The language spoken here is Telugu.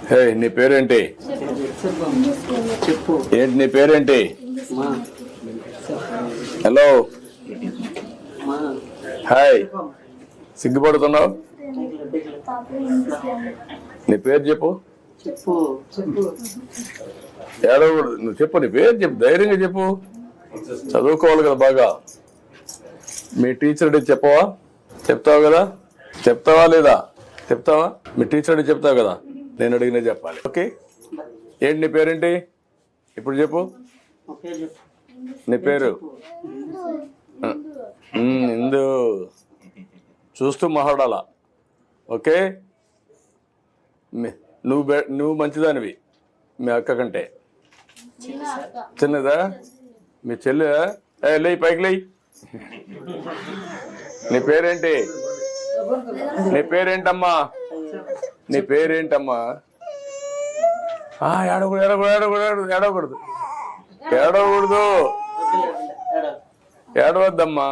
హే నీ పేరేంటి? చెప్పు. ఏంటి నీ పేరేంటి? హలో హాయ్, సిగ్గుపడుతున్నావు? నీ పేరు చెప్పు. చెప్పు. ఏడవకూడదు, నువ్వు చెప్పు, నీ పేరు చెప్పు, ధైర్యంగా చెప్పు. చదువుకోవాలి కదా బాగా. మీ టీచర్ చెప్పవా? చెప్తావు కదా? చెప్తావా లేదా? చెప్తావా? మీ టీచర్ చెప్తావు కదా? నేను అడిగినా చెప్పాలి. ఓకే, ఏంటి నీ పేరేంటి? ఇప్పుడు చెప్పు. నీ పేరు? ఇందు. చూస్తూ మాట్లాడాలా. ఓకే, నువ్వు మంచిదానివి మీ అక్క కంటే. చిన్నదా మీ చెల్లె? లేయి, పైకి లేయి. నీ పేరేంటి? నీ పేరేంటమ్మా? నీ పేరేంటమ్మా? ఏడకూడదు, ఏడకూడదు, ఏడకూడదు, ఏడకూడదు, ఏడవకూడదు, ఏడవద్దమ్మా.